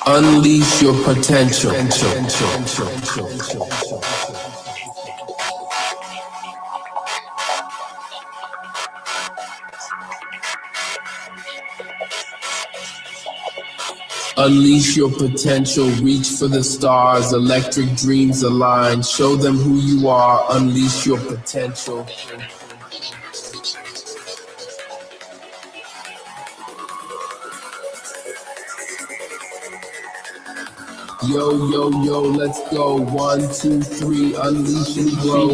Unleash your potential. Unleash your potential, reach for the stars, electric dreams align, show them who you are, unleash your potential. Yo, yo, yo, let's go. 1, 2, 3, unleash and grow.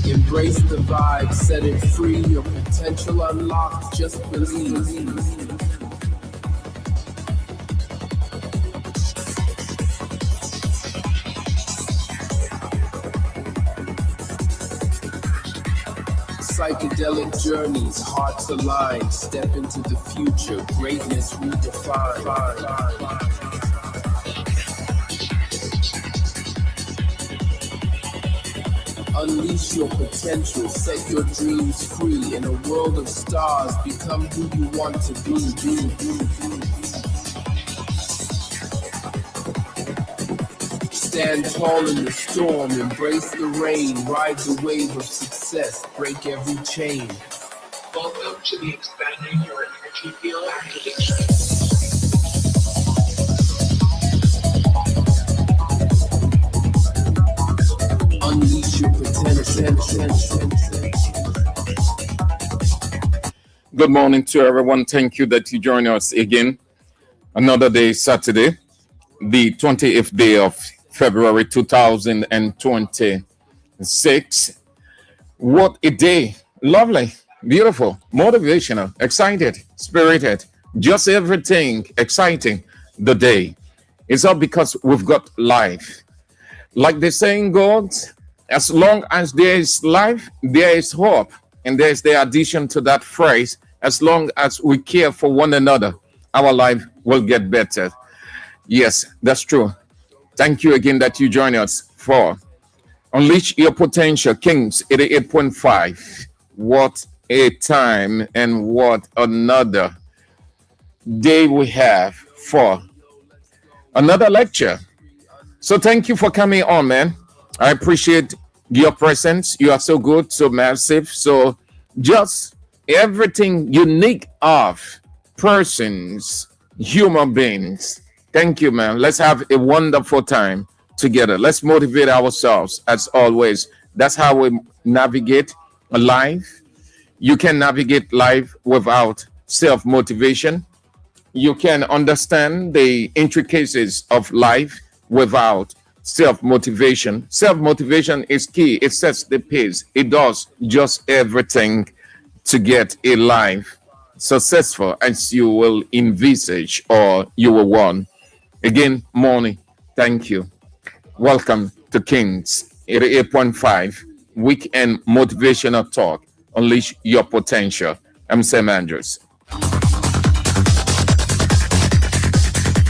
Embrace the vibe, set it free, your potential unlocked, just believe. Psychedelic journeys, hearts aligned, step into the future, greatness redefined. Unleash your potential, set your dreams free. In a world of stars, become who you want to be. Stand tall in the storm, embrace the rain, ride the wave of success, break every chain. Welcome to the Expanding Your Energy Field activation. Unleash your potential. Good morning to everyone. Thank you that you join us again. Another day, Saturday, the 28th day of February 2026. What a day. Lovely, beautiful, motivational, excited, spirited, just everything exciting. The day. It's all because we've got life. Like the saying goes, as long as there is life, there is hope. And there's the addition to that phrase, as long as we care for one another, our life will get better. Yes, that's true. Thank you again that you join us for Unleash Your Potential, Kings 88.5. What a time and what another day we have for another lecture. So thank you for coming on, man. I appreciate your presence. You are so good, so massive, so just everything unique of persons, human beings. Thank you, man. Let's have a wonderful time together. Let's motivate ourselves as always. That's how we navigate life. You can navigate life without self-motivation. You can understand the intricacies of life without self-motivation. Self-motivation is key. It sets the pace. It does just everything to get a life successful as you will envisage or you will want. Again, morning. Thank you. Welcome to Kings 88.5 Weekend Motivational Talk. Unleash your potential. I'm Sam Andrews.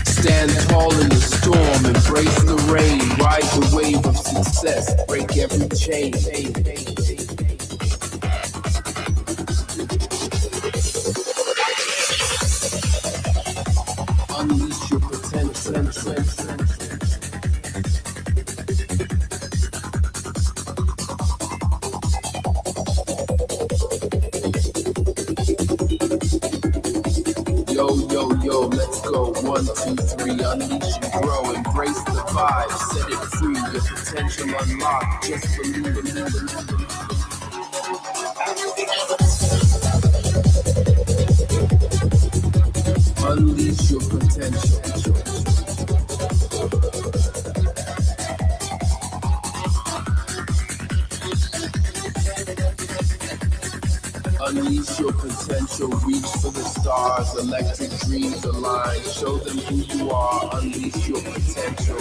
Stand tall in the storm, embrace the rain, ride the wave of success, break every chain. Unleash your potential. Yo, yo, yo, let's go. 1, 2, 3, unleash and grow. Embrace the vibe, set it free. Your potential unlocked. Just believe it. Unleash your potential. Unleash your potential, reach for the stars, electric dreams align, show them who you are, unleash your potential.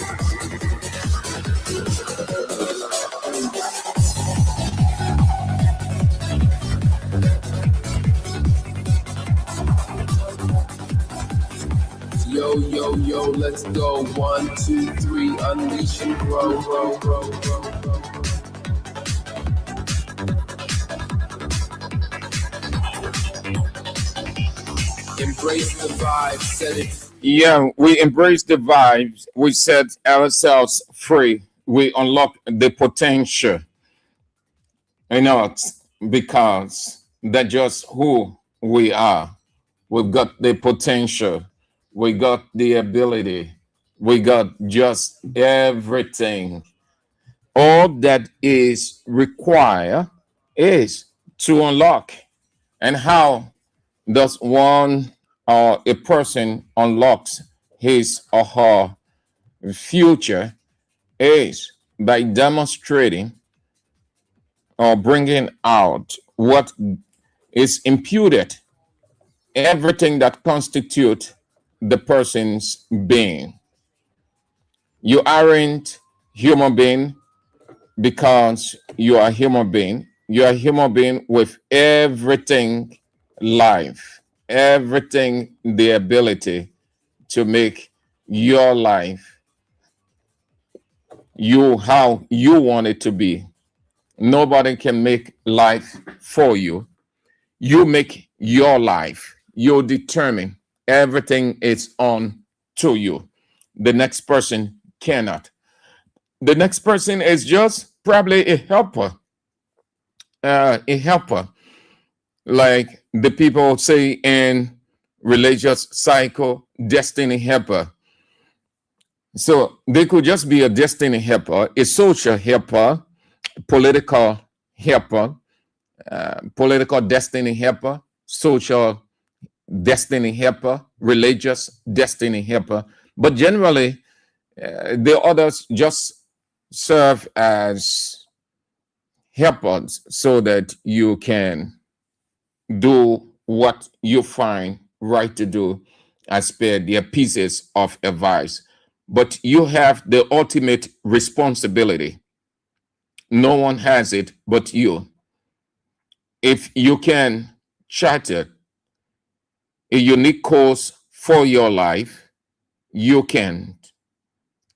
Yo, yo, yo, let's go. 1, 2, 3, unleash and grow, grow, grow, grow, grow. Embrace the vibe, set it. Yeah, we embrace the vibes. We set ourselves free. We unlock the potential in us because that's just who we are. We've got the potential. We got the ability. We got just everything. All that is required is to unlock. And how does one or a person unlocks his or her future is by demonstrating or bringing out what is imputed, everything that constitutes the person's being. You aren't human being because you are a human being. You are a human being with everything life, everything the ability to make your life you how you want it to be. Nobody can make life for you. You make your life. You determine everything is on to you. The next person cannot. The next person is just probably a helper, like the people say in religious cycle, destiny helper. So they could just be a destiny helper, a social helper, political helper, political destiny helper, social destiny helper, religious destiny helper. But generally, the others just serve as helpers so that you can do what you find right to do as per their pieces of advice. But you have the ultimate responsibility. No one has it but you. If you can charter a unique course for your life, you can.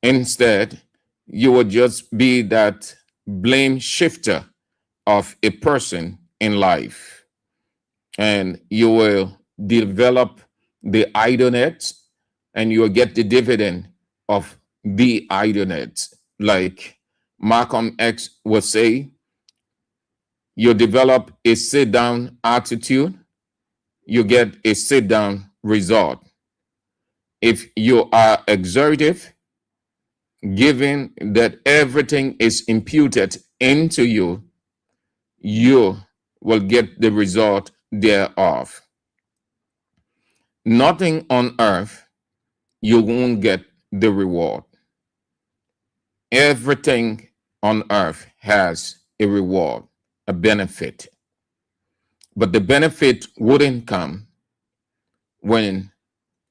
Instead, you will just be that blame shifter of a person in life, and you will develop the idleness and you will get the dividend of the idleness. Like Malcolm X would say, you develop a sit down attitude, you get a sit down result. If you are exertive, given that everything is imputed into you, you will get the result thereof. Nothing on earth, you won't get the reward. Everything on earth has a reward, a benefit. But the benefit wouldn't come when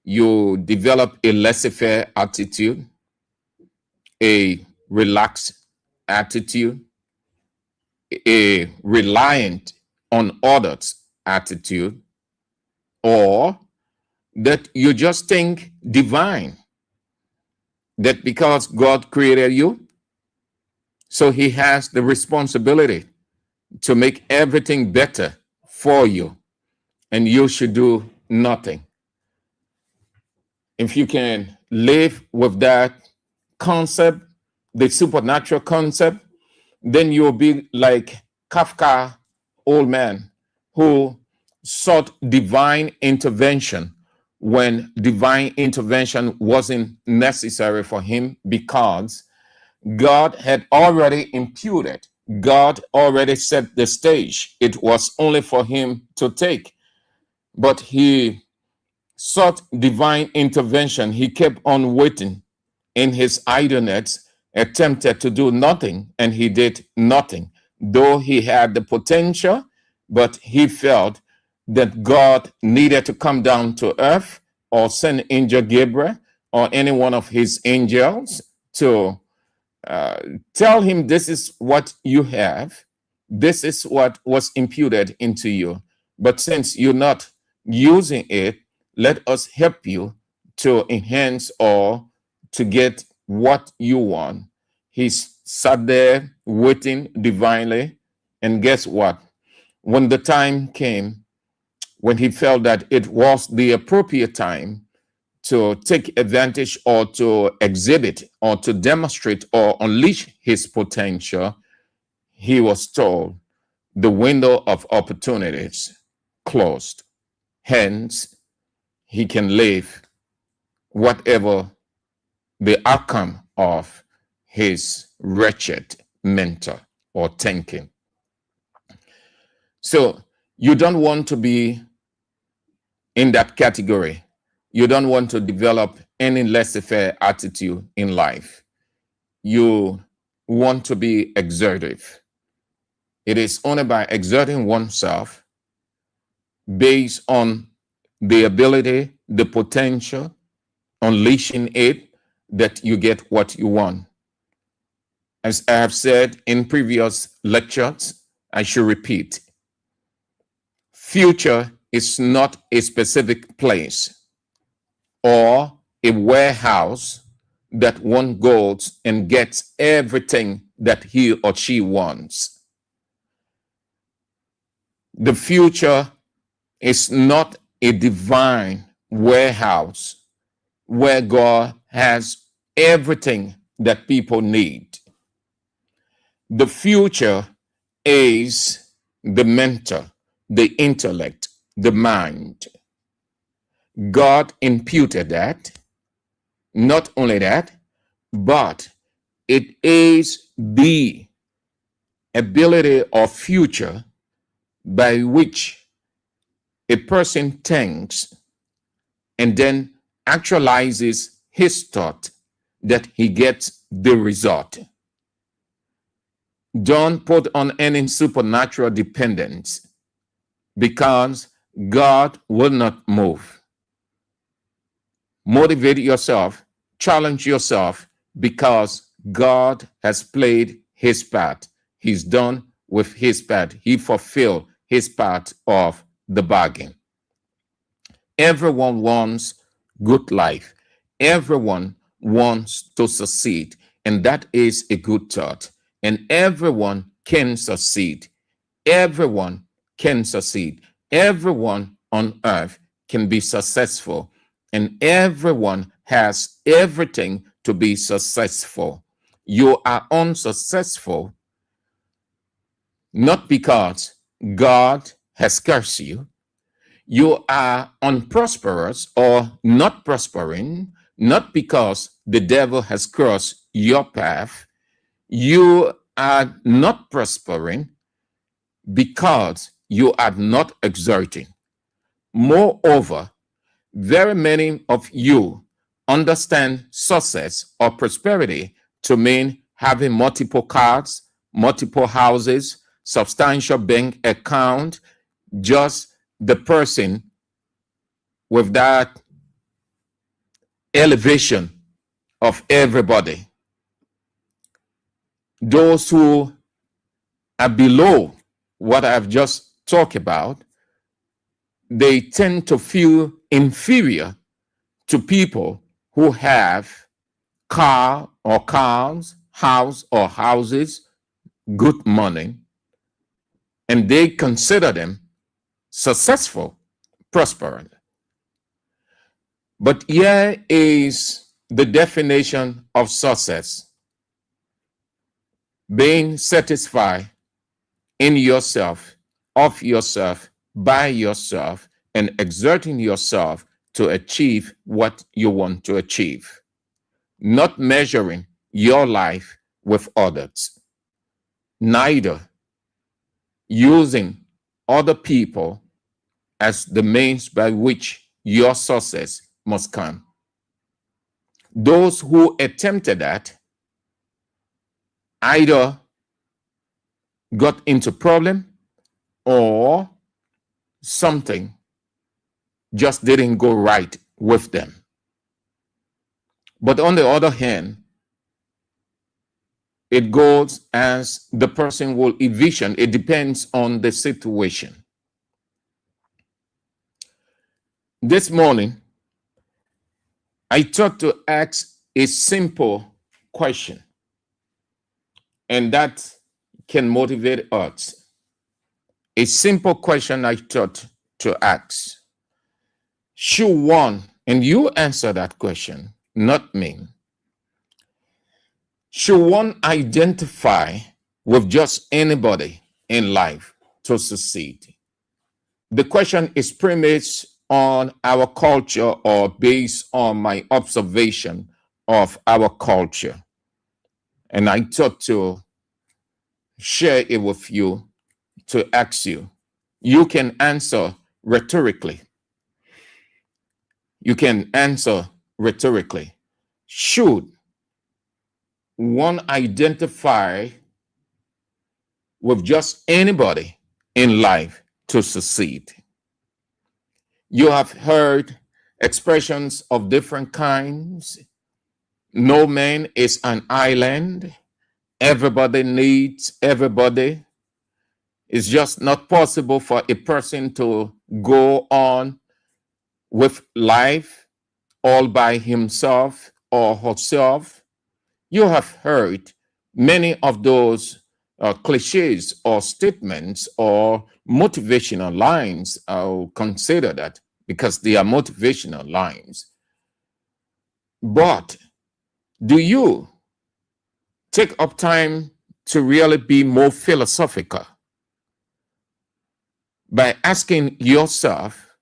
you develop a laissez-faire attitude, a relaxed attitude, a reliant on others attitude, or that you just think divine, that because God created you, so he has the responsibility to make everything better for you, and you should do nothing. If you can live with that concept, the supernatural concept, then you'll be like Kafka, old man, who sought divine intervention when divine intervention wasn't necessary for him because God had already imputed. God already set the stage. It was only for him to take. But he sought divine intervention. He kept on waiting in his idleness, attempted to do nothing, and he did nothing. Though he had the potential, but he felt that God needed to come down to earth or send angel Gabriel or any one of his angels to tell him, this is what you have, this is what was imputed into you. But since you're not using it, let us help you to enhance or to get what you want. He sat there waiting divinely. And guess what? When the time came, when he felt that it was the appropriate time to take advantage or to exhibit or to demonstrate or unleash his potential, he was told the window of opportunities closed. Hence, he can live whatever the outcome of his wretched mentor or thinking. So you don't want to be in that category. You don't want to develop any laissez-faire attitude in life. You want to be exertive. It is only by exerting oneself based on the ability, the potential, unleashing it, that you get what you want. As I have said in previous lectures, I should repeat. Future is not a specific place or a warehouse that one goes and gets everything that he or she wants. The future is not a divine warehouse where God has everything that people need. The future is the mentor, the intellect, the mind. God imputed that. Not only that, but it is the ability or future by which a person thinks and then actualizes his thought that he gets the result. Don't put on any supernatural dependence because God will not move. Motivate yourself, challenge yourself because God has played his part. He's done with his part. He fulfilled his part of the bargain. Everyone wants good life. Everyone wants to succeed. And that is a good thought. And everyone can succeed. Everyone can succeed. Everyone on earth can be successful. And everyone has everything to be successful. You are unsuccessful not because God has cursed you. You are unprosperous or not prospering, not because the devil has crossed your path. You are not prospering because you are not exerting. Moreover, very many of you understand success or prosperity to mean having multiple cars, multiple houses, substantial bank account, just the person with that elevation of everybody. Those who are below what I've just talked about, they tend to feel inferior to people who have car or cars, house or houses, good money, and they consider them successful, prosperous. But here is the definition of success: being satisfied in yourself, of yourself, by yourself, and exerting yourself to achieve what you want to achieve, not measuring your life with others, neither using other people as the means by which your success must come. Those who attempted that either got into problem or something just didn't go right with them. But on the other hand, it goes as the person will envision. It depends on the situation. This morning, I thought to ask a simple question, and that can motivate us. A simple question I thought to ask. Should one, and you answer that question, not me, should one identify with just anybody in life to succeed? The question is premised on our culture or based on my observation of our culture. And I thought to share it with you, to ask you. You can answer rhetorically. You can answer rhetorically. Should one identify with just anybody in life to succeed? You have heard expressions of different kinds. No man is an island. Everybody needs everybody. It's just not possible for a person to go on with life all by himself or herself. You have heard many of those cliches or statements or motivational lines. I'll consider that because they are motivational lines. But do you take up time to really be more philosophical by asking yourself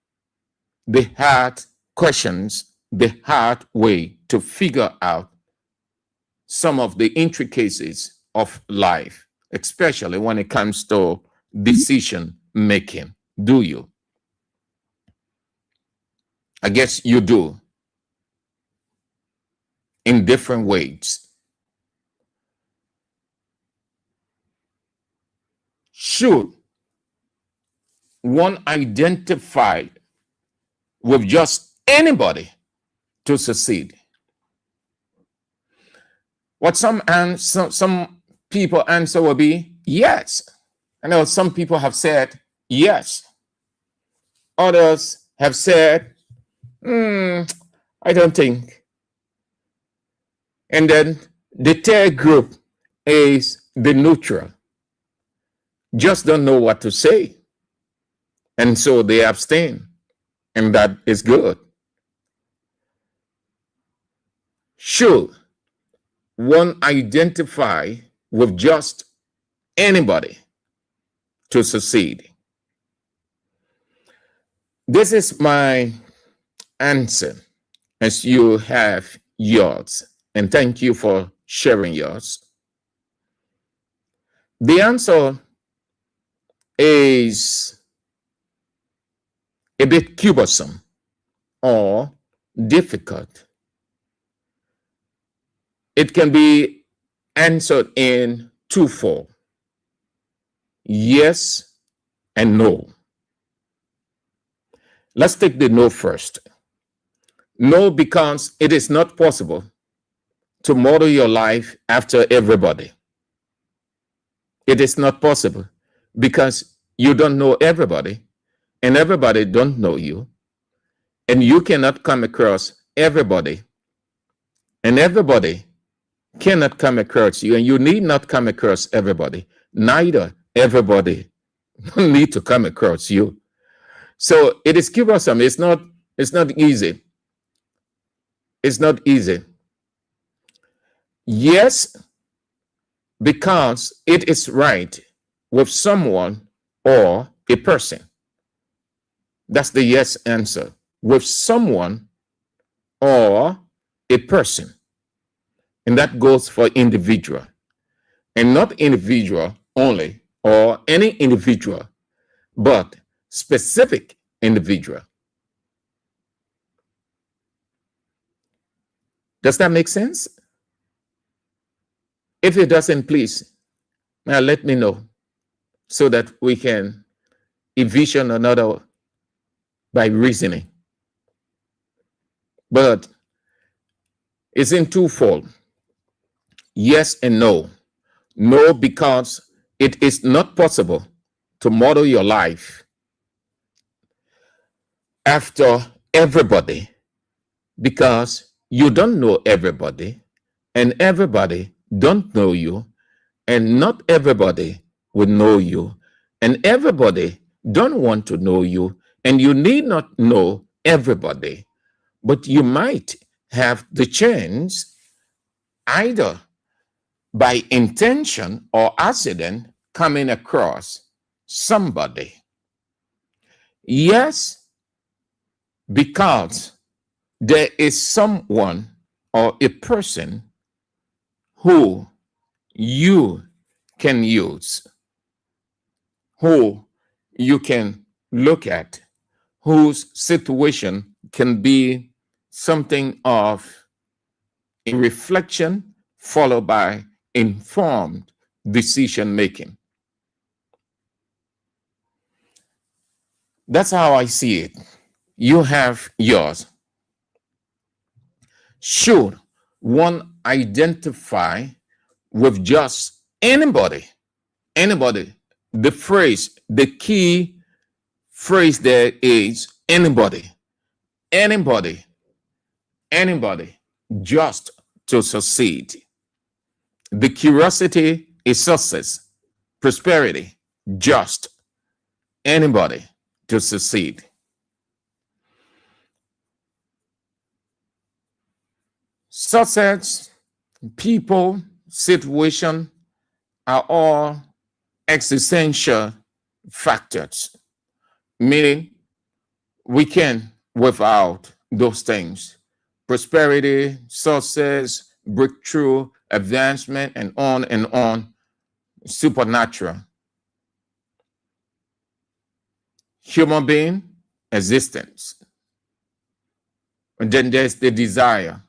the hard questions, the hard way to figure out some of the intricacies of life, especially when it comes to decision making? Do you? I guess you do, in different ways. Should one identify with just anybody to succeed? What some people answer will be yes. I know some people have said yes. Others have said, I don't think. And then the third group is the neutral. Just don't know what to say. And so they abstain. And that is good. Should one identify with just anybody to succeed? This is my answer, as you have yours. And thank you for sharing yours. The answer is a bit cumbersome or difficult. It can be answered in twofold: yes and no. Let's take the no first. No, because it is not possible to model your life after everybody. It is not possible because you don't know everybody, and everybody don't know you, and you cannot come across everybody, and everybody cannot come across you, and you need not come across everybody. Neither everybody need to come across you. So it is cumbersome. It's not easy. It's not easy. Yes, because it is right with someone or a person. That's the yes answer. With someone or a person. And that goes for individual. And not individual only, or any individual, but specific individual. Does that make sense? If it doesn't, please let me know so that we can envision another by reasoning. But it's in twofold: yes and no. No, because it is not possible to model your life after everybody, because you don't know everybody, and everybody don't know you, and not everybody will know you, and everybody don't want to know you, and you need not know everybody, but you might have the chance, either by intention or accident, coming across somebody. Yes, because there is someone or a person who you can use, who you can look at, whose situation can be something of a reflection followed by informed decision making. That's how I see it. You have yours. Should one identify with just anybody, the key phrase there is anybody, anybody, just to succeed. The curiosity is success, prosperity, just anybody to succeed. Success, people, situation are all existential factors, meaning we can, without those things, prosperity, success, breakthrough, advancement, and on, supernatural. Human being, existence. And then there's the desire.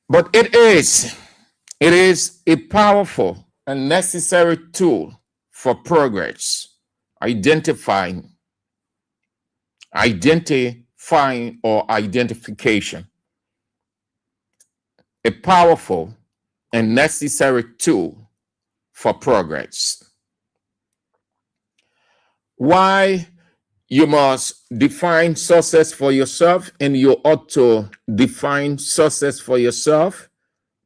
But it is a powerful and necessary tool for progress, identifying or identification. A powerful and necessary tool for progress. Why you must define success for yourself, and you ought to define success for yourself.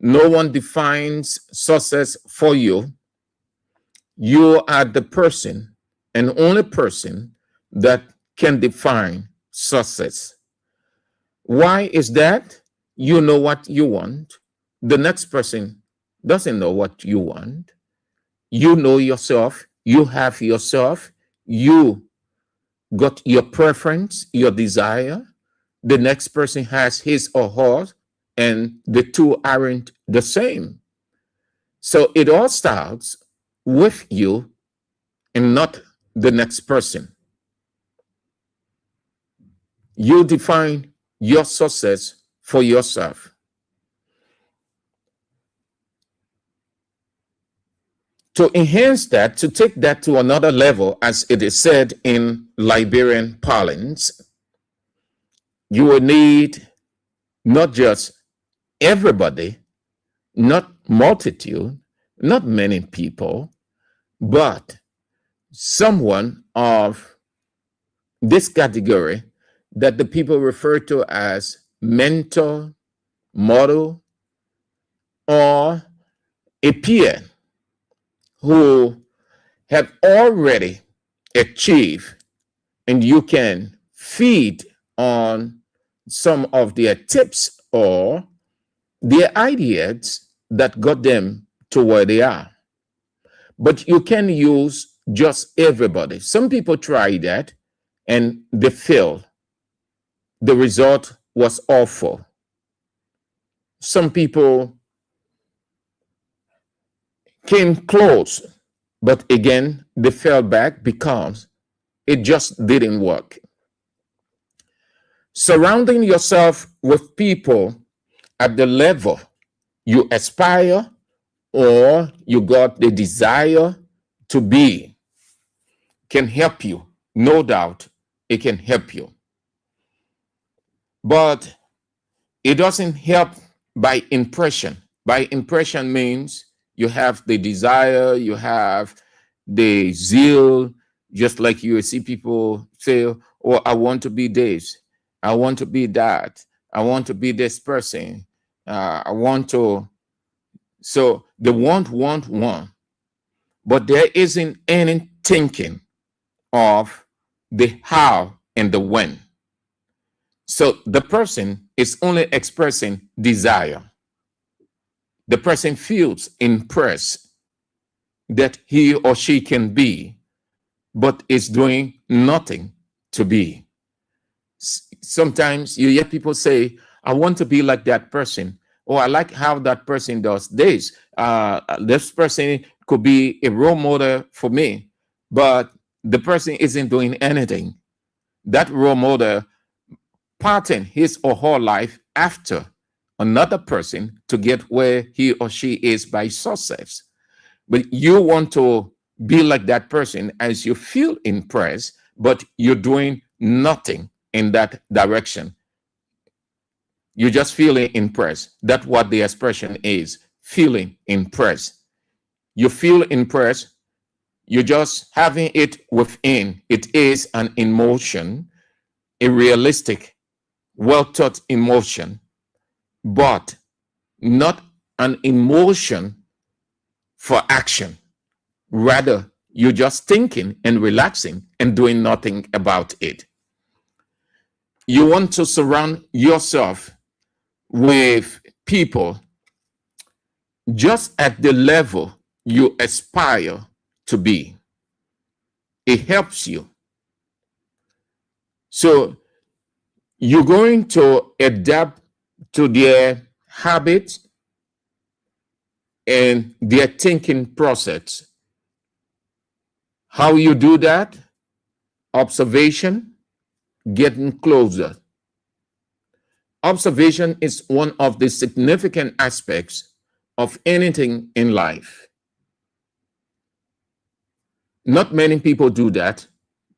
No one defines success for you. You are the person and only person that can define success. Why is that? You know what you want. The next person doesn't know what you want. You know yourself. You have yourself. You got your preference, your desire. The next person has his or hers, and the two aren't the same. So it all starts with you and not the next person. You define your success for yourself. To enhance that, to take that to another level, as it is said in Liberian parlance, you will need not just everybody, not multitude, not many people, but someone of this category that the people refer to as mentor, model, or a peer who have already achieved, and you can feed on some of their tips or their ideas that got them to where they are. But you can use just everybody. Some people try that and they failed. The result was awful. Some people came close, but again, they fell back because it just didn't work. Surrounding yourself with people at the level you aspire or you got the desire to be can help you. No doubt it can help you. But it doesn't help by impression. By impression means you have the desire, you have the zeal, Just like you see people say, oh, I want to be this, I want to be that, I want to be this person, I want to. So they want, but there isn't any thinking of the how and the when. So the person is only expressing desire. The person feels impressed that he or she can be, but is doing nothing to be. Sometimes you hear people say, I want to be like that person, or I like how that person does this. This person could be a role model for me, but the person isn't doing anything. That role model pattern his or her life after another person to get where he or she is by success. But you want to be like that person as you feel impressed, but you're doing nothing in that direction. You're just feeling impressed. That's what the expression is, feeling impressed. You feel impressed, you're just having it within. It is an emotion, a realistic, well thought emotion, but not an emotion for action. Rather, you're just thinking and relaxing and doing nothing about it. You want to surround yourself with people just at the level you aspire to be. It helps you. So you're going to adapt to their habits and their thinking process. How you do that? Observation, getting closer. Observation is one of the significant aspects of anything in life. Not many people do that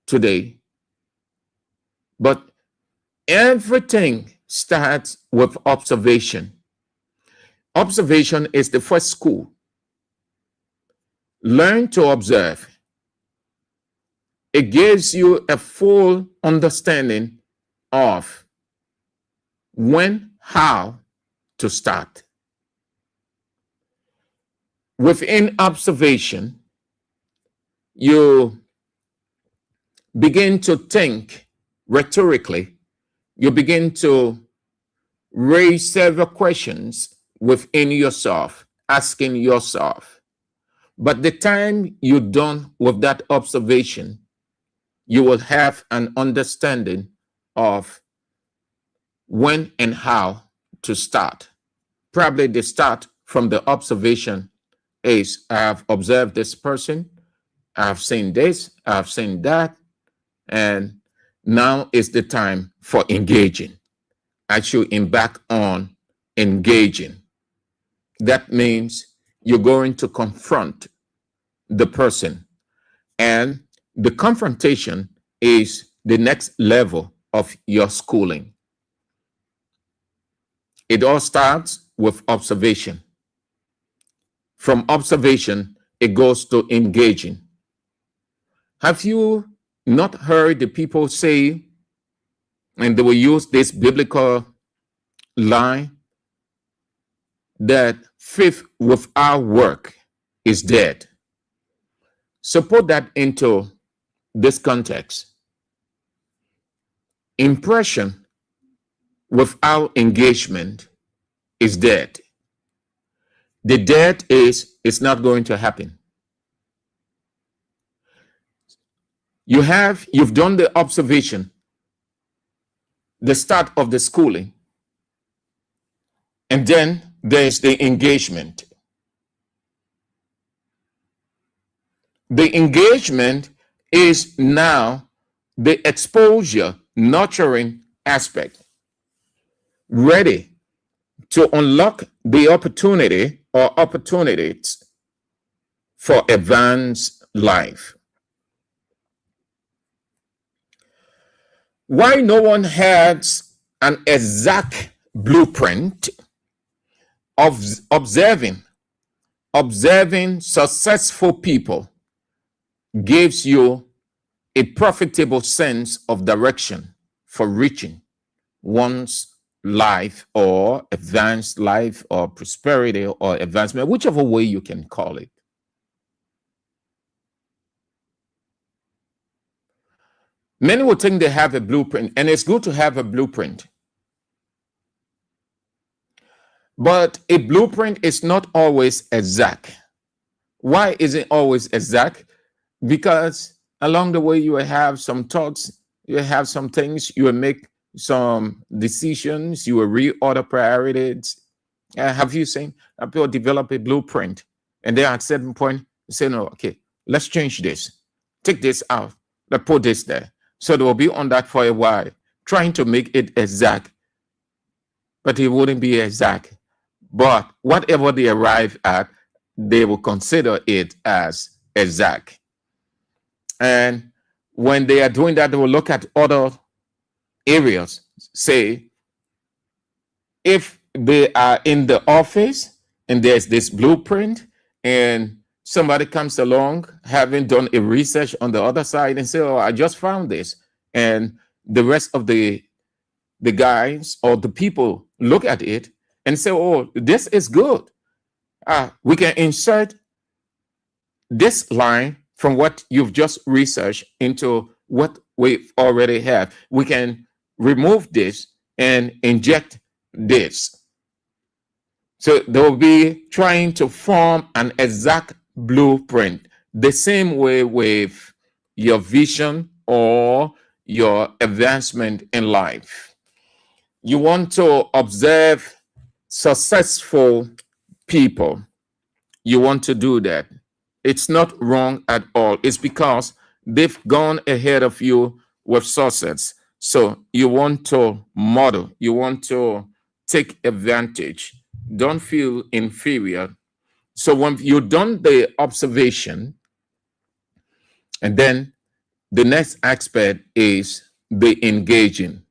today, but everything starts with observation. Observation is the first school. Learn to observe. It gives you a full understanding of when, how to start. Within observation, you begin to think rhetorically. You begin to raise several questions within yourself, asking yourself. But the time you're done with that observation, you will have an understanding of when and how to start. Probably the start from the observation is I've observed this person, I've seen this, I've seen that, and now is the time for engaging. I should embark on engaging. That means you're going to confront the person, and the confrontation is the next level of your schooling. It all starts with observation. From observation, it goes to engaging. Have you not heard the people say, and they will use this biblical line, that faith without work is dead? So put that into this context. Impression without engagement is dead. The dead is it's not going to happen. You've done the observation, the start of the schooling, and then there's the engagement. The engagement is now the exposure, nurturing aspect, ready to unlock the opportunity or opportunities for advanced life. Why no one has an exact blueprint of observing successful people gives you a profitable sense of direction for reaching one's life or advanced life or prosperity or advancement, whichever way you can call it. Many will think they have a blueprint, and it's good to have a blueprint. But a blueprint is not always exact. Why isn't it always exact? Because along the way, you will have some thoughts, you will have some things, you will make some decisions, you will reorder priorities. Have you seen people develop a blueprint and then at a certain point say, no, okay, let's change this, take this out, let's put this there. So they will be on that for a while, trying to make it exact, but it wouldn't be exact. But whatever they arrive at, they will consider it as exact. And when they are doing that, they will look at other areas. Say, if they are in the office and there's this blueprint, and somebody comes along having done a research on the other side and say, oh, I just found this. And the rest of the guys or the people look at it and say, oh, this is good. We can insert this line from what you've just researched into what we already have. We can remove this and inject this. So they'll be trying to form an exact blueprint, the same way with your vision or your advancement in life. You want to observe successful people. You want to do that. It's not wrong at all. It's because they've gone ahead of you with success. So you want to model, you want to take advantage. Don't feel inferior. So when you've done the observation, and then the next aspect is the engaging.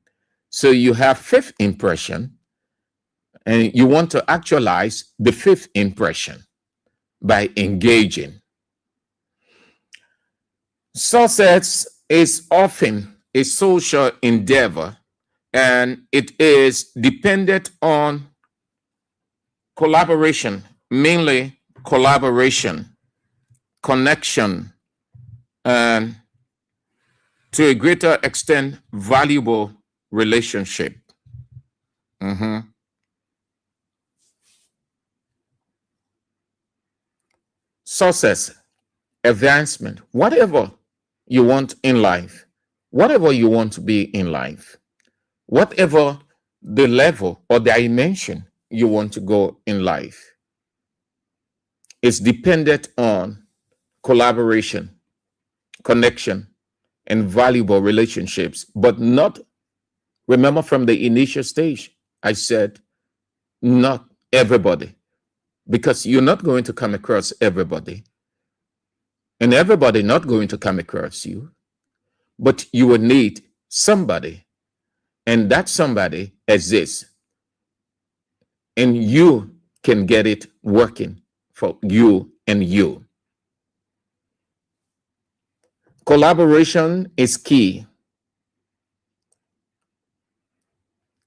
So you have fifth impression, and you want to actualize the fifth impression by engaging. Success is often a social endeavor, and it is dependent on collaboration, mainly collaboration, connection, and to a greater extent, valuable relationship. Success, advancement, whatever you want in life, whatever you want to be in life, whatever the level or dimension you want to go in life, is dependent on collaboration, connection, and valuable relationships, but not, remember from the initial stage, I said, not everybody, because you're not going to come across everybody, and everybody not going to come across you, but you will need somebody, and that somebody exists, and you can get it working for you and you. Collaboration is key.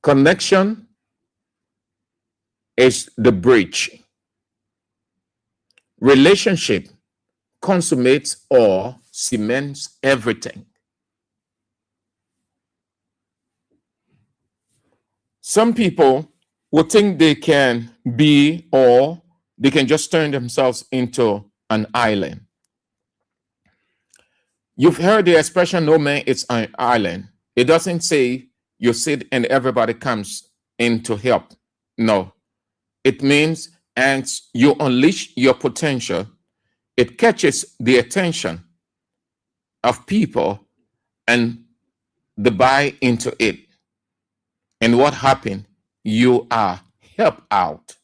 Connection is the bridge. Relationship consummates or cements everything. Some people will think they can be, or they can just turn themselves into an island. You've heard the expression, no man is an island. It doesn't say you sit and everybody comes in to help. No. It means as you unleash your potential, it catches the attention of people and they buy into it. And what happened? You are helped out.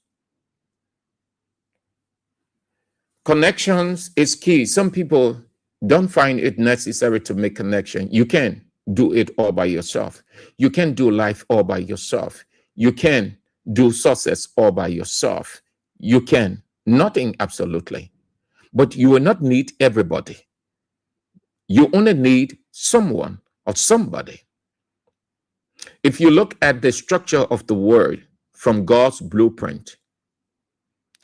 Connections is key. Some people don't find it necessary to make connection. You can do it all by yourself. You can do life all by yourself. You can do success all by yourself. You can. Nothing absolutely. But you will not need everybody. You only need someone or somebody. If you look at the structure of the word from God's blueprint,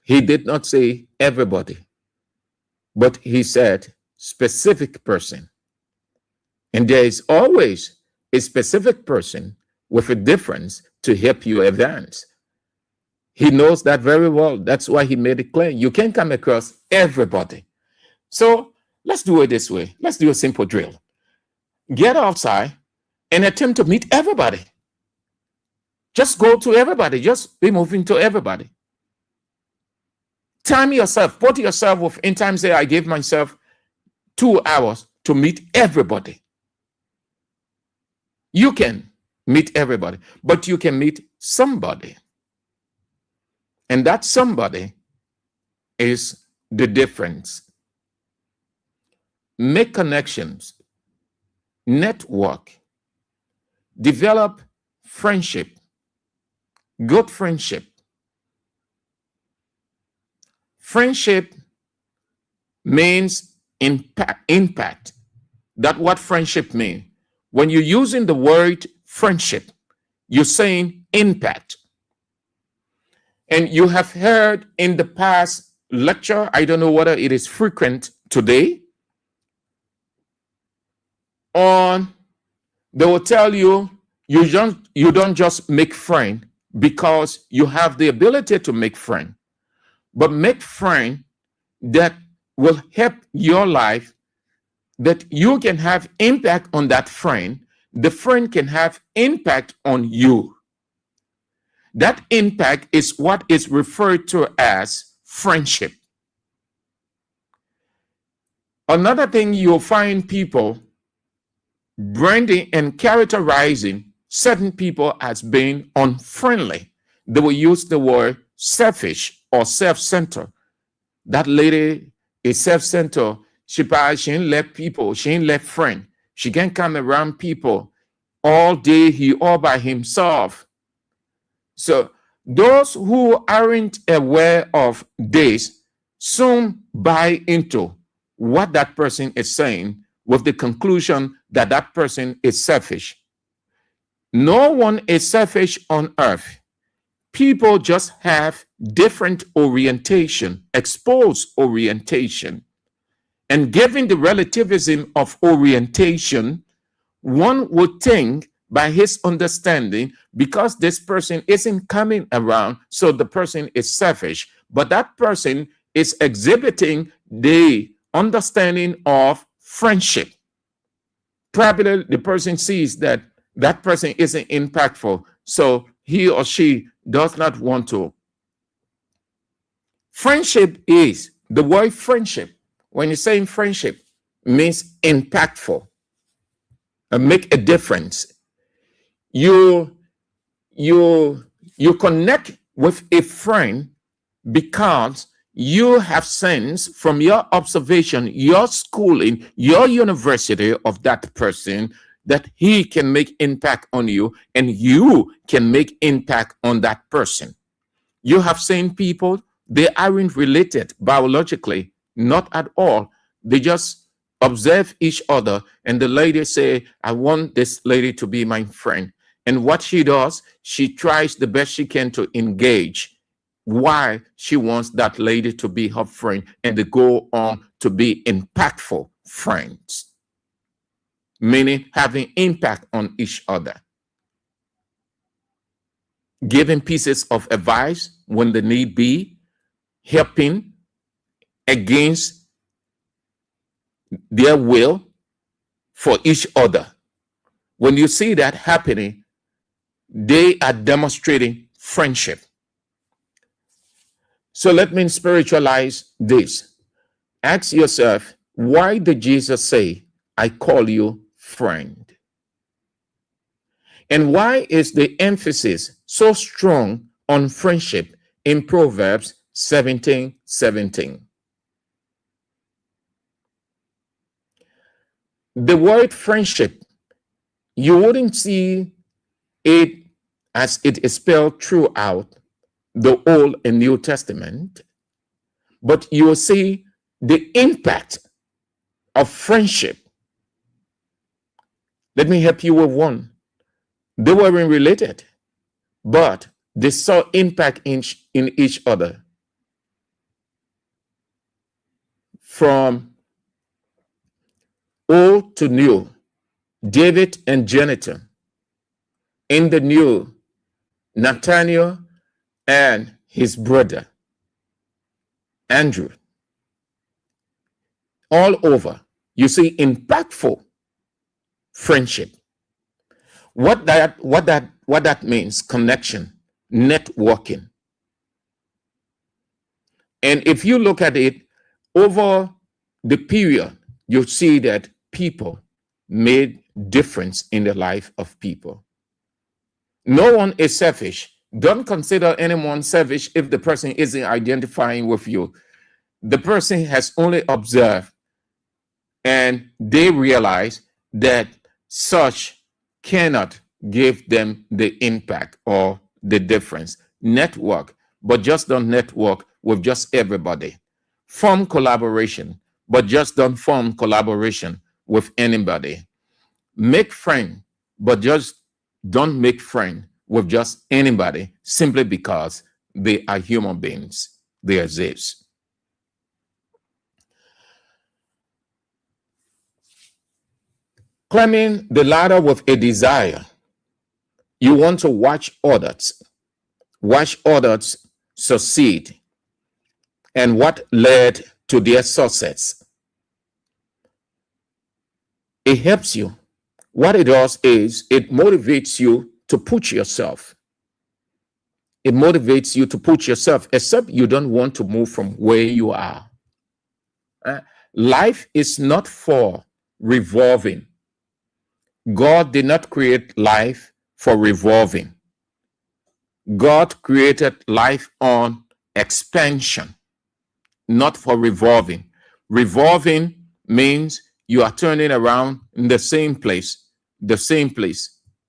he did not say everybody, but he said specific person. And there is always a specific person with a difference to help you advance. He knows that very well. That's why he made it clear. You can come across everybody. So let's do it this way. Let's do a simple drill. Get outside and attempt to meet everybody. Just go to everybody. Just be moving to everybody. Time yourself. Put yourself within time. Say, I gave myself 2 hours to meet everybody. You can meet everybody, but you can meet somebody. And that somebody is the difference. Make connections, network, develop friendship, good friendship. Friendship means impact. That's what friendship means. When you're using the word friendship, you're saying impact. And you have heard in the past lecture, I don't know whether it is frequent today, on they will tell you you don't just make friend because you have the ability to make friend, but make friend that will help your life, that you can have impact on that friend. The friend can have impact on you. That impact is what is referred to as friendship. Another thing you'll find people branding and characterizing certain people as being unfriendly. They will use the word selfish or self-centered. That lady is self-centered. She ain't let people, she ain't let friend. She can come around people all day, he all by himself. So those who aren't aware of this soon buy into what that person is saying with the conclusion that that person is selfish. No one is selfish on earth. People just have different orientation, exposed orientation. And given the relativism of orientation, one would think by his understanding, because this person isn't coming around, so the person is selfish. But that person is exhibiting the understanding of friendship. Probably the person sees that that person isn't impactful, so he or she does not want to. Friendship is, the word friendship, when you're saying friendship, means impactful and make a difference. You connect with a friend because you have sense from your observation, your schooling, your university of that person, that he can make impact on you and you can make impact on that person. You have seen people, they aren't related biologically, not at all. They just observe each other, and the lady say, I want this lady to be my friend. And what she does, she tries the best she can to engage why she wants that lady to be her friend, and they go on to be impactful friends, meaning having impact on each other, giving pieces of advice when the need be, helping against their will for each other. When you see that happening, they are demonstrating friendship. So let me spiritualize this. Ask yourself, why did Jesus say, I call you friend? And why is the emphasis so strong on friendship in Proverbs 17:17? The word friendship, you wouldn't see it as it is spelled throughout the Old and New Testament, but you will see the impact of friendship Let me help you with one. They weren't related, but they saw impact in each other. From old to new, David and Jonathan. In the new, Nathaniel and his brother, Andrew. All over, you see impactful friendship. What that means: connection, networking. And if you look at it over the period, you see that people made difference in the life of people. No one is selfish. Don't consider anyone selfish if the person isn't identifying with you. The person has only observed and they realize that such cannot give them the impact or the difference. Network, but just don't network with just everybody. Form collaboration, but just don't form collaboration with anybody. Make friend, but just don't make friend with just anybody simply because they are human beings. They exist. Climbing the ladder with a desire. You want to watch others succeed and what led to their success. It helps you. What it does is it motivates you to push yourself. It motivates you to push yourself, except you don't want to move from where you are. Life is not for revolving. God did not create life for revolving. God created life on expansion, not for revolving. Revolving means you are turning around in the same place,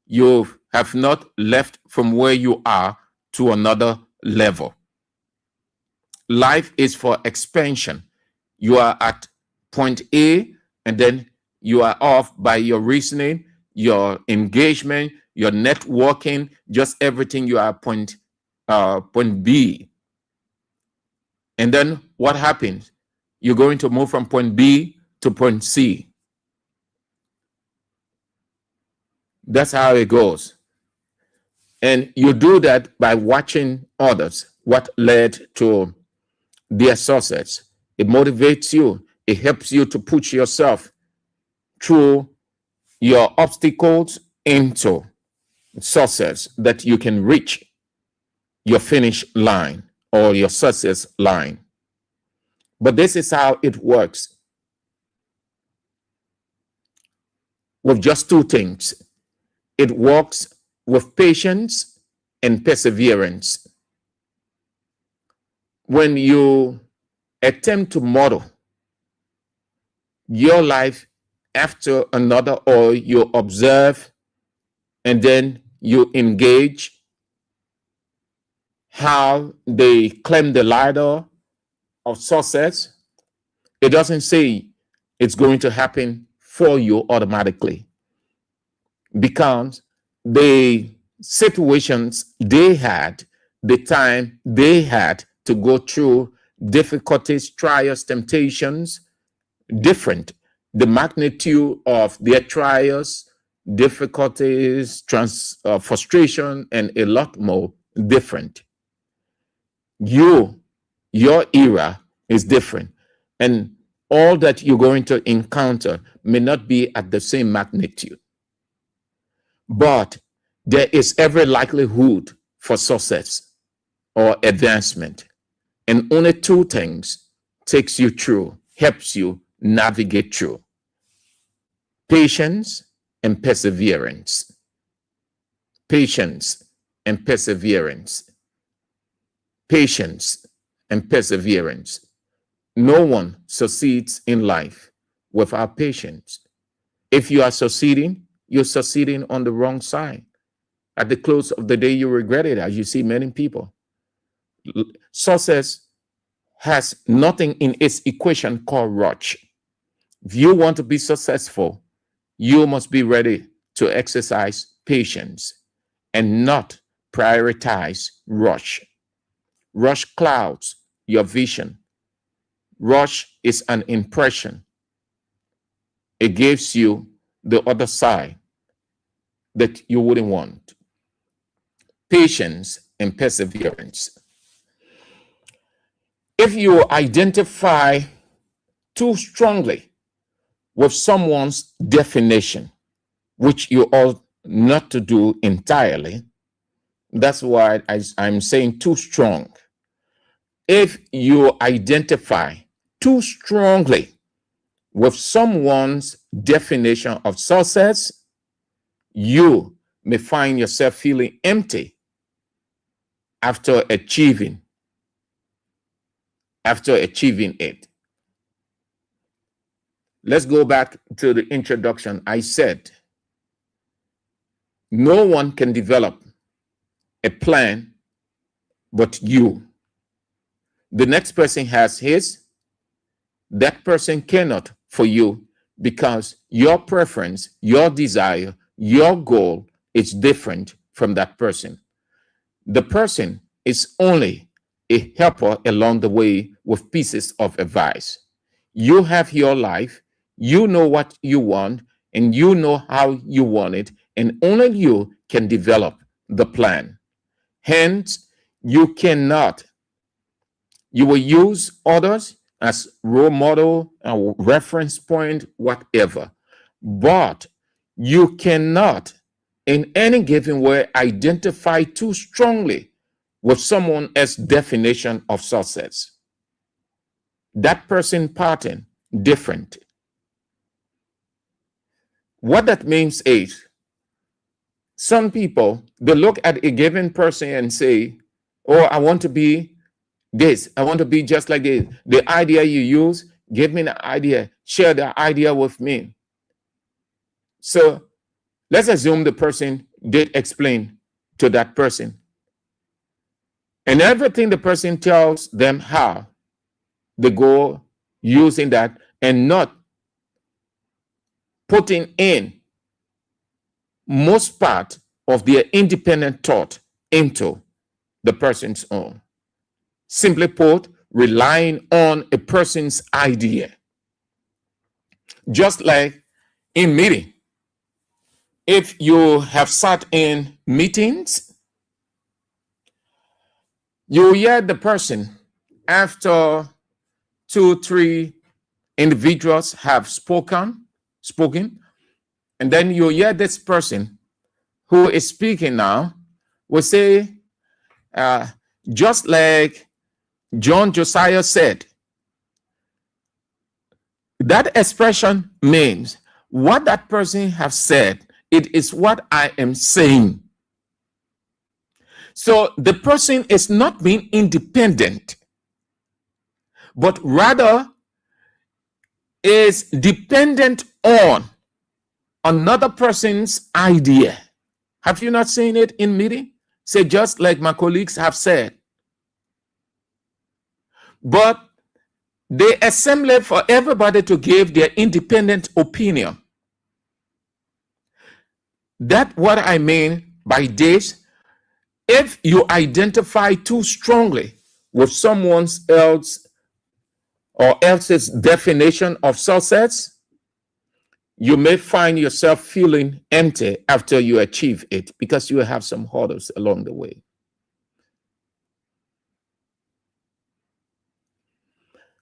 You have not left from where you are to another level. Life is for expansion. You are at point A, and then you are off by your reasoning, your engagement, your networking, just everything. You are point B. And then what happens? You're going to move from point B to point C. That's how it goes. And you do that by watching others, what led to their success. It motivates you. It helps you to push yourself through your obstacles into success, that you can reach your finish line or your success line. But this is how it works with just two things. It works with patience and perseverance. When you attempt to model your life after another, or you observe and then you engage how they climb the ladder of success, it doesn't say it's going to happen for you automatically, because the situations they had, the time they had to go through difficulties, trials, temptations, different. The magnitude of their trials, difficulties, frustration, and a lot more different. Your era is different, and all that you're going to encounter may not be at the same magnitude. But there is every likelihood for success or advancement. And only two things takes you through, helps you navigate through: patience and perseverance. Patience and perseverance. Patience and perseverance. No one succeeds in life without patience. If you are succeeding, you're succeeding on the wrong side. At the close of the day, you regret it, as you see many people. Success has nothing in its equation called rush. If you want to be successful, you must be ready to exercise patience and not prioritize rush. Rush clouds your vision. Rush is an impression. It gives you the other side that you wouldn't want. Patience and perseverance. If you identify too strongly with someone's definition, which you ought not to do entirely, that's why I'm saying too strong. If you identify too strongly with someone's definition of success, you may find yourself feeling empty after achieving it. Let's go back to the introduction. I said, no one can develop a plan but you. The next person has his. That person cannot for you because your preference, your desire, your goal is different from that person. The person is only a helper along the way with pieces of advice. You have your life, you know what you want, and you know how you want it, and only you can develop the plan. Hence, you will use others as role model, a reference point, whatever. But you cannot, in any given way, identify too strongly with someone else's definition of success. That person pattern different. What that means is some people, they look at a given person and say, oh, I want to be this. I want to be just like this. The idea you use, give me the idea. Share the idea with me. So let's assume the person did explain to that person. And everything the person tells them how they go using that and not putting in most part of their independent thought into the person's own. Simply put, relying on a person's idea. Just like in meeting. If you have sat in meetings, you hear the person after 2-3 individuals have spoken, and then you hear this person who is speaking now will say, just like John Josiah said. That expression means what that person has said, it is what I am saying. So the person is not being independent, but rather is dependent on another person's idea. Have you not seen it in meeting? Say, just like my colleagues have said. But they assemble for everybody to give their independent opinion. That's what I mean by this. If you identify too strongly with someone else or else's definition of success, you may find yourself feeling empty after you achieve it because you have some hurdles along the way.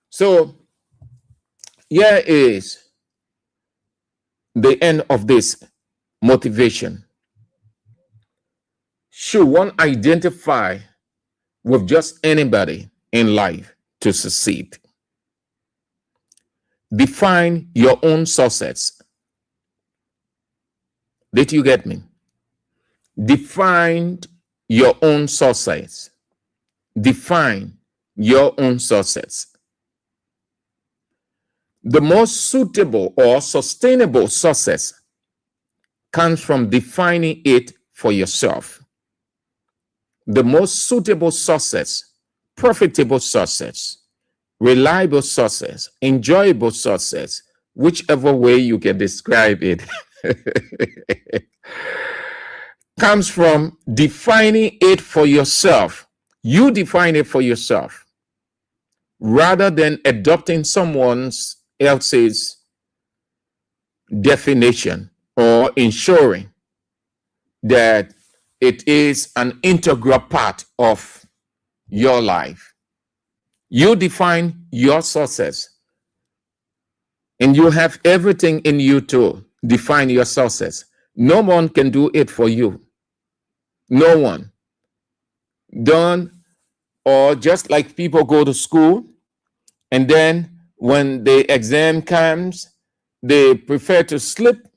So here is the end of this motivation. Should one identify with just anybody in life to succeed? Define your own success. Did you get me? Define your own success. Define your own success. The most suitable or sustainable success comes from defining it for yourself. The most suitable success, profitable success, reliable success, enjoyable success, whichever way you can describe it, comes from defining it for yourself. You define it for yourself rather than adopting someone else's definition or ensuring that it is an integral part of your life. You define your success, and you have everything in you to define your success. No one can do it for you. No one. Don't, or just like people go to school and then when the exam comes, they prefer to slip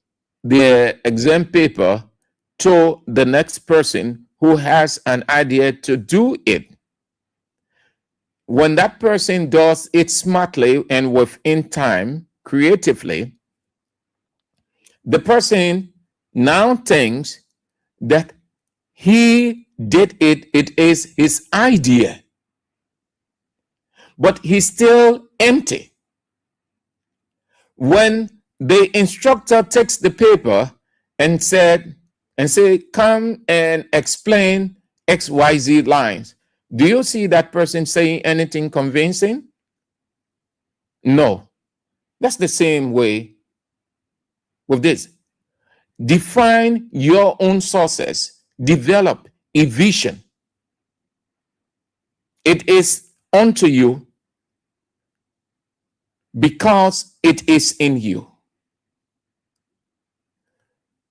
their exam paper to the next person who has an idea to do it. When that person does it smartly and within time, creatively, the person now thinks that he did it, it is his idea, but he's still empty. When the instructor takes the paper and say, come and explain XYZ lines, do you see that person saying anything convincing? No. That's the same way with this. Define your own sources. Develop a vision. It is unto you because it is in you.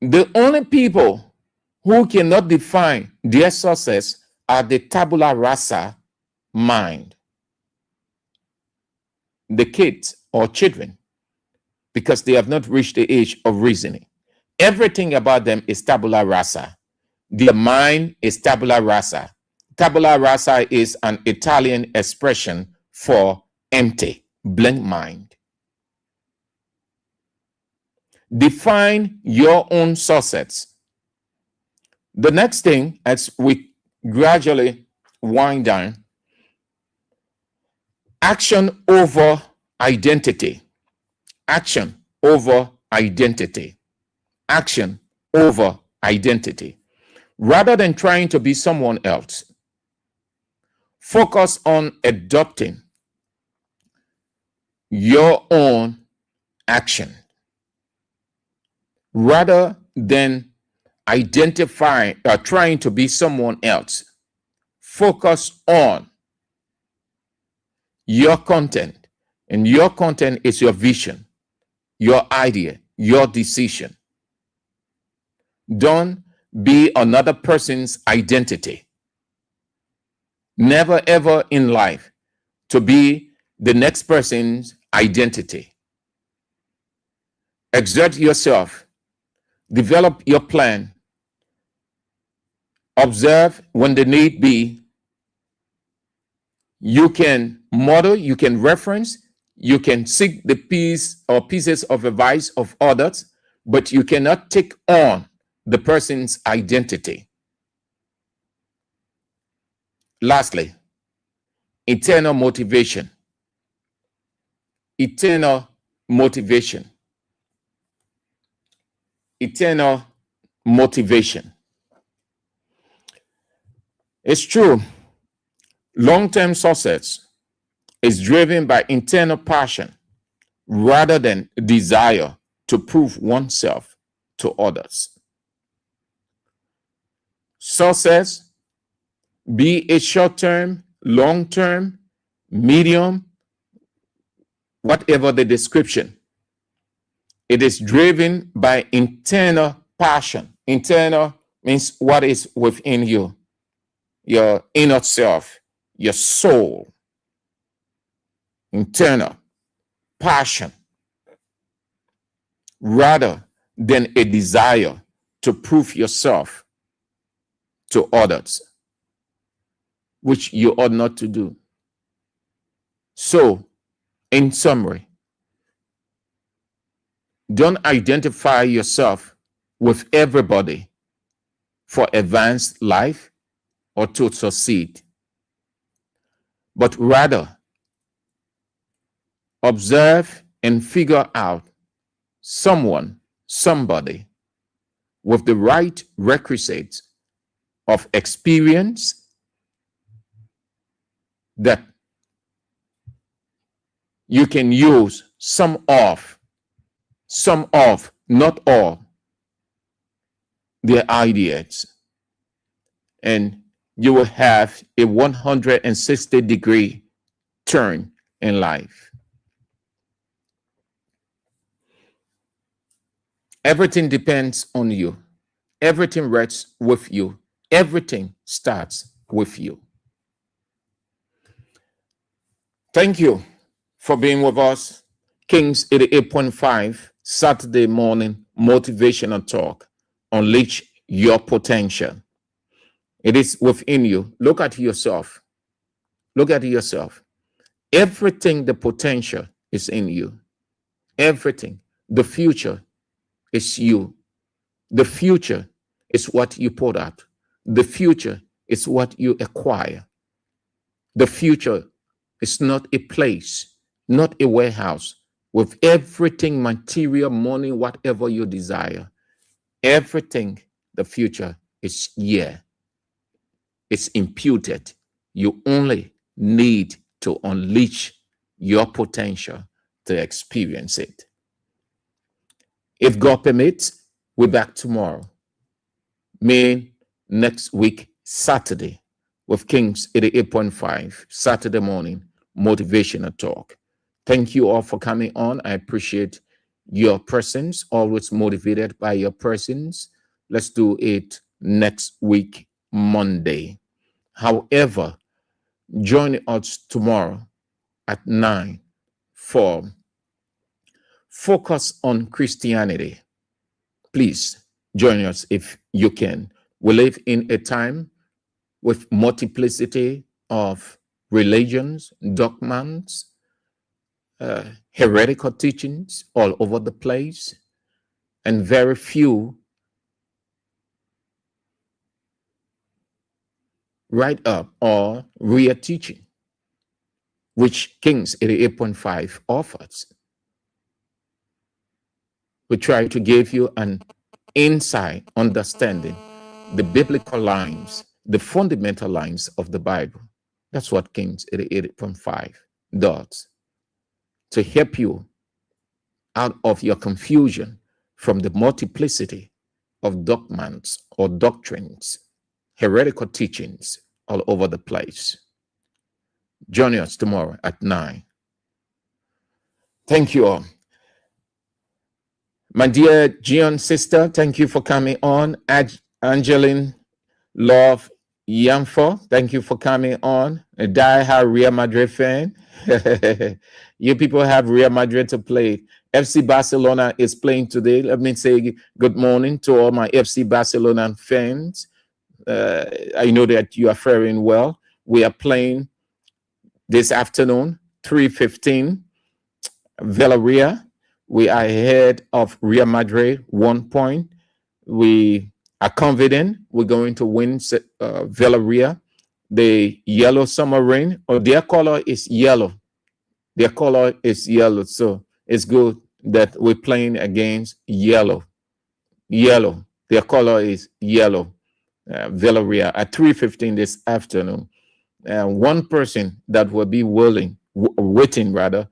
The only people who cannot define their sources are the tabula rasa mind, the kids or children, because they have not reached the age of reasoning. Everything about them is tabula rasa. Their mind is tabula rasa. Tabula rasa is an Italian expression for empty, blank mind. Define your own sources. The next thing, as we gradually wind down, action over identity. Action over identity. Action over identity. Rather than trying to be someone else, focus on adopting your own action rather than identifying or trying to be someone else. Focus on your content, and your content is your vision, your idea, your decision. Don't be another person's identity. Never ever in life to be the next person's identity. Exert yourself. Develop your plan. Observe when the need be. You can model, you can reference, you can seek the piece or pieces of advice of others, but you cannot take on the person's identity. Lastly, eternal motivation. Eternal motivation. Eternal motivation. It's true. Long-term success is driven by internal passion rather than desire to prove oneself to others. Success, be it short-term, long-term, medium, whatever the description, it is driven by internal passion. Internal means what is within you, your inner self, your soul. Internal passion rather than a desire to prove yourself to others, which you ought not to do. So, in summary, don't identify yourself with everybody for advanced life or to succeed, but rather observe and figure out someone somebody with the right requisites of experience that you can use some of, not all, their ideas, and you will have a 160-degree turn in life. Everything depends on you. Everything rests with you. Everything starts with you. Thank you for being with us. Kings 88.5, Saturday morning motivational talk. Unleash your potential. It is within you. Look at yourself. Look at yourself. Everything, the potential is in you. Everything. The future is you. The future is what you put out. The future is what you acquire. The future is not a place, not a warehouse with everything material, money, whatever you desire. Everything, the future is here. It's imputed. You only need to unleash your potential to experience it. If God permits, we're back tomorrow. May next week, Saturday, with Kings 88.5, Saturday morning, motivational talk. Thank you all for coming on. I appreciate your presence, always motivated by your presence. Let's do it next week, Monday. However, join us tomorrow at 9 for Focus on Christianity. Please join us if you can. We live in a time with multiplicity of religions, dogmas, heretical teachings all over the place, and very few right up or real teaching, which Kings 88.5 offers. We try to give you an insight, understanding the biblical lines, the fundamental lines of the Bible. That's what Kings 88.5 does, to help you out of your confusion from the multiplicity of dogmas or doctrines, heretical teachings all over the place. Join us tomorrow at 9. Thank you all. My dear Gion sister, thank you for coming on. Angeline Love Yamfo, thank you for coming on. A die-hard Real Madrid fan. You people have Real Madrid to play. FC Barcelona is playing today. Let me say good morning to all my FC Barcelona fans. I know that you are faring well. We are playing this afternoon, 3:15, Villarreal. We are ahead of Real Madrid 1 point. We are confident we're going to win Villarreal. The yellow submarine, or their color is yellow. Their color is yellow. So it's good that we're playing against yellow. Yellow. Their color is yellow. Villarreal at 3:15 this afternoon. One person that will be waiting rather,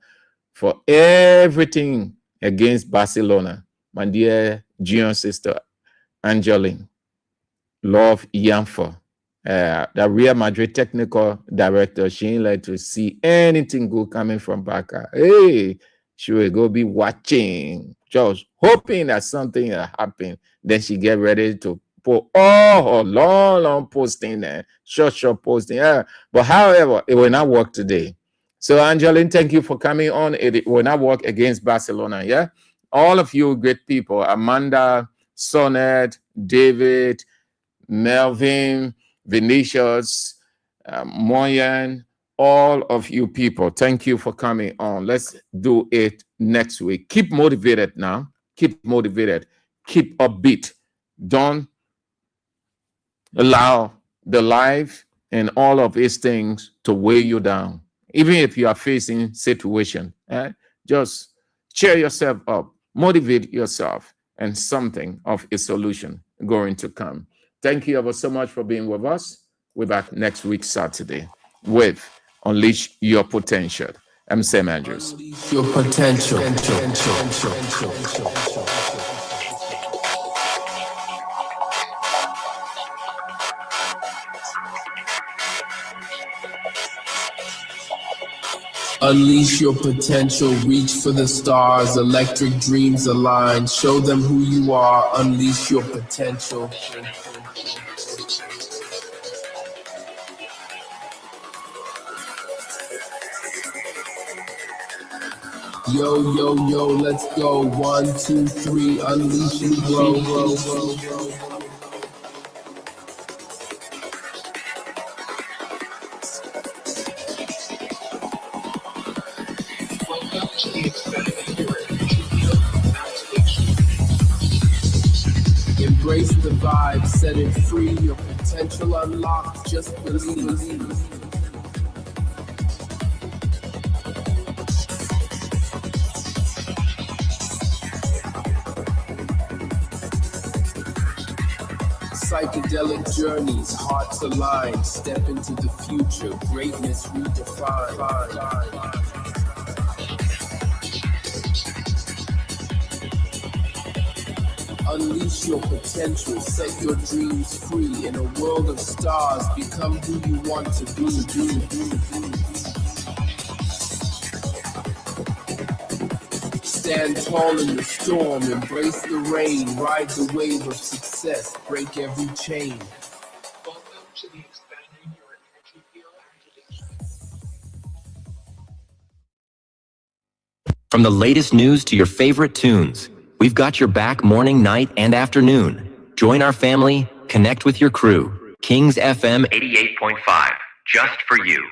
for everything against Barcelona, my dear Gion sister, Angeline Love Yamfa, the Real Madrid technical director. She ain't like to see anything good coming from Barca. Hey, she will go be watching, just hoping that something will happen. Then she get ready to put all her long posting there, short posting. But however, it will not work today. So, Angeline, thank you for coming on. It will not work against Barcelona, yeah? All of you great people, Amanda, Sonnet, David, Melvin, Vinicius, Moyen, all of you people, thank you for coming on. Let's do it next week. Keep motivated now. Keep motivated. Keep upbeat. Don't allow the life and all of these things to weigh you down. Even if you are facing situation, just cheer yourself up, motivate yourself, and something of a solution going to come. Thank you ever so much for being with us. We're back next week, Saturday, with Unleash Your Potential. I'm Sam Andrews. Unleash your potential. Unleash your potential, reach for the stars, electric dreams align, show them who you are, unleash your potential. Yo, yo, yo, let's go, 1, 2, 3, unleash and grow. Welcome to the expanding your energy field activation. Embrace the vibe, set it free, your potential unlocked, just believe. Psychedelic journeys, hearts aligned, step into the future, greatness redefined. Unleash your potential, set your dreams free. In a world of stars, become who you want to be. Stand tall in the storm, embrace the rain, ride the wave of success, break every chain. Welcome to the expanding your energy field activation. From the latest news to your favorite tunes, we've got your back morning, night, and afternoon. Join our family, connect with your crew. Kings FM 88.5, just for you.